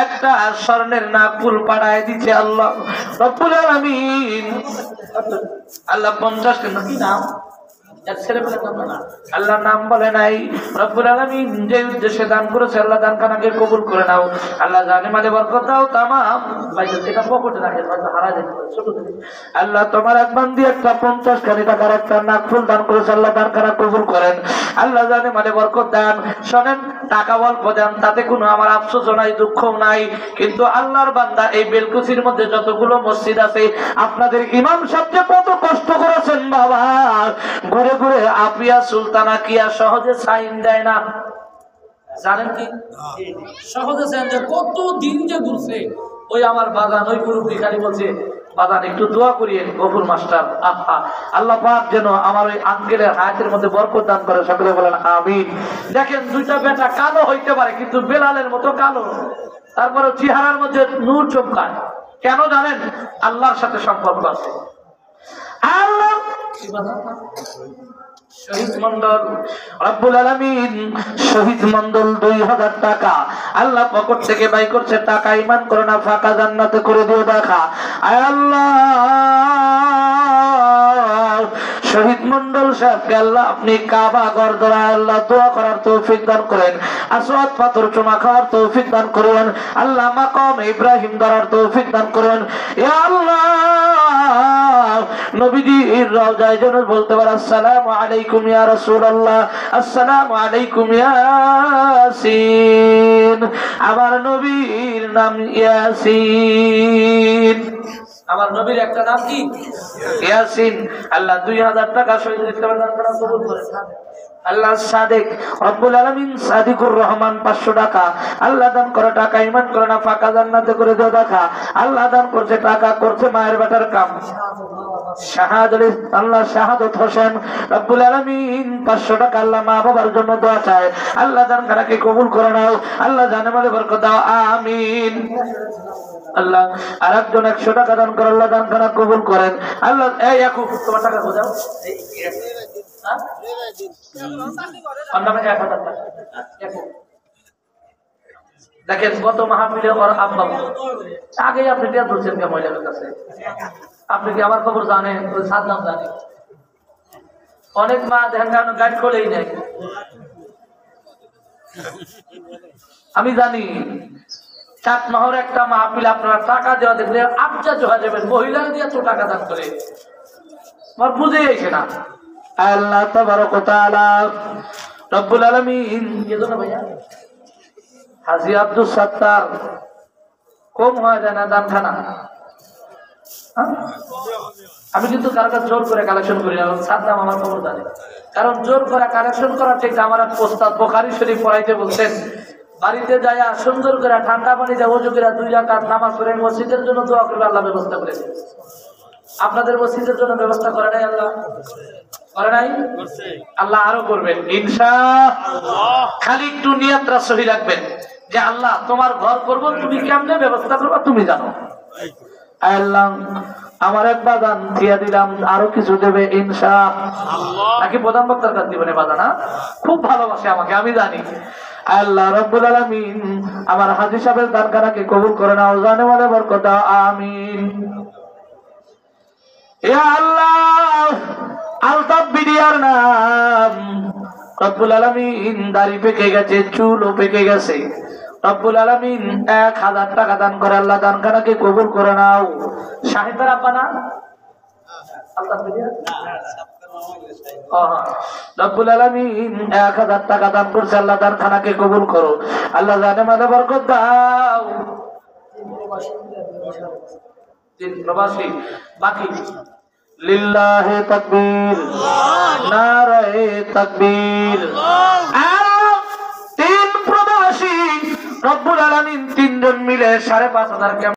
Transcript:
একটা স্বর্ণের নাকফুল পাঠায় দিচ্ছে আল্লাহ রব্বুল আলামিন। আল্লাহ 50 কি নাম আল্লাহ নাম বলে নাই। রব্বুল আলামিন যে উদ্দেশ্যে দান করেছে আল্লাহ দান খানাকে কবুল করে নাও। আল্লাহ জানে মাঝে বরকত দাও। তামাম এটা পকেটে রাখে হারা যায় ছোট থেকে। আল্লাহ তোমার এক বান্দি একটা 50 কোটি টাকার একটা নাকফুল দান করেছে আল্লাহ দান খানা কবুল করেন। আল্লাহ জানে মাঝে বরকত দান। শোনেন, টাকা অল্প দেন তাতে কোনো আমার আফসোস নাই, দুঃখ নাই, কিন্তু আল্লাহর বান্দা এই বেলকুচির মধ্যে যতগুলো মসজিদ আছে আপনাদের ইমাম সাহেব কত কষ্ট করেছেন বাবা, ঘুরে ঘুরে আপিয়া সুলতানা কিয়া সহজে সাইন দেয় না, জানেন কি? সহজে সাইন দেয়, কত দিন যে ঘুরছে। ওই আমার বাগান ওই গুরু ভিখারি বলছে বাগান একটু দোয়া করিয়েন গফুর মাস্টার, আহা আল্লাহ পাক যেন আমার ওই আঙ্কেলের হায়াতের মধ্যে বরকত দান করে, সকলে বলেন আমিন। দেখেন দুইটা বেটা কালো হইতে পারে কিন্তু বেলালের মতো কালো, তারপরে চেহারার মধ্যে নূর চমকায়, কেন জানেন? আল্লাহর সাথে সম্পর্ক আছে। আল্লাহ শহীদ মন্ডল রব্বুল আলামিন শহীদ মন্ডল 2000 টাকা আল্লাহ পকেট থেকে বাই করছে, টাকা ইমান করে না ফাঁকা জান্নাতে করে দিও দেখা। আয় আল্লাহ শহীদ মন্ডল সাহেবকে আল্লাহ আপনি কাবা ঘর ধরায় আল্লাহ দোয়া করার তৌফিক দান করেন, আসওয়াদ পাথর চুমা খাওয়ার তৌফিক দান করেন, আল্লাহ মাকাম ইব্রাহিম ধরার তৌফিক দান করেন। ইয়া আল্লাহ নবীজির রওজায় যেন বলতে পারে আসসালামু আলাইকুম ইয়া রাসূলুল্লাহ, আসসালামু আলাইকুম ইয়াসিন। আমার নবীর নাম ইয়াসিন, আমার নবীর একটা নাম কি? ইয়াসিন। আল্লাহ 2000 টাকা শহীদ ইসলামের দান করা কবুল করেন। আল্লাহ সাদেক রব্বুল আলামিন সাদিকুর রহমান 500 টাকা আল্লাহ দান করে, টাকা ইমান করে না ফাঁকা জান্নাতে করে দিও দেখা। আল্লাহ দান করছে, টাকা করছে মায়ের বেটার কাম, শাহাদাত আল্লাহ শাহাদত হোসেন রব্বুল আলামিন 500 টাকা আল্লাহ মা বাবার জন্য দোয়া চায়, আল্লাহ দান খানাকে কবুল করে নাও, আল্লাহ জানে মালে বরকত দাও, আমিন। আল্লাহ আরেকজন 100 টাকা দান করে, আল্লাহ দান খানা কবুল করেন। আল্লাহ এই ইয়াকুব তোমার টাকা বোঝাও, দেখেন কত মাহফিলে ওর আব্বা আগেই আপনি টিয়া ধরছেন কে মহিলাদের কাছে? আপনি কি আমার খবর জানেন? ওই সাদনাম জানে, অনেক মা দেখেন গাইড খোলেই নেই, আমি জানি। চাট মাহর একটা মাহফিল আপনারা টাকা দেওয়া দেখলে আশ্চর্য হয়ে যাবেন, মহিলা দিয়ে তো টাকা দান করে আমার বুঝে আসে না। আল্লাহ তাবারক ওয়া তাআলা রব্বুল আলামিন এজন্য ভাইয়া হাজী আব্দুল সাত্তার কম হয় যায় না দানখানা। আমি কিন্তু কারো কাছে জোর করে কালেকশন করি না, সাদ্দাম আমার খবর জানে, কারণ জোর করে কালেকশন করা ঠিক আমার প্রস্তাব বুখারী শরীফ পড়াইতে বলছেন, বাড়িতে যায়া সুন্দর করে ঠান্ডা পানিতে ওযু করে 2 রাকাত নামাজ পড়ে মসজিদের জন্য দোয়া করবে, আল্লাহ ব্যবস্থা করেছে। আপনাদের মসজিদের জন্য ব্যবস্থা করে নাই আল্লাহ? করে নাই? আল্লাহ আরো করবেন ইনশাআল্লাহ। খালি একটু নিয়তটা সহি রাখবেন যে আল্লাহ তোমার ঘর করব, তুমি কেমনে ব্যবস্থা করবা তুমি জানো। আল্লাহ আমার এক বাগান দিয়া দিলাম, আরো কিছু দেবে ইনশাআল্লাহ। নাকি প্রধান বক্তার কাছে দিবেন বাগান? খুব ভালোবাসে আমাকে, আমি জানি। আল্লাহ রাব্বুল আলামিন আমার হাজী সাহেবের দানখানাকে কবুল করে নাও, জানে বলে বরকত দাও, আমিন। ইয়া আল্লাহ আলতাফ বিডিয়ার নাম রব্বুল আলামিন দাড়ি পেকে গেছে, চুলও পেকে গেছে, রব্বুল আলামিন 1000 টাকা দান করে, আল্লাহ দানখানাকে কবুল করে নাও। শাহিদের আব্বা না আলতাফ বিডিয়ার? রব্বুল আলামিন 1000 টাকা দান করছে, আল্লাহ দানখানাকে কবুল করো, আল্লাহ জানে মালে বরকত দাও। 3 প্রবাসী বাকি লিল্লাহে তাকবীর, নারায়ে তাকবীর। 3 প্রবাসী রব্বুল আলামিন 3 জন মিলে 5,500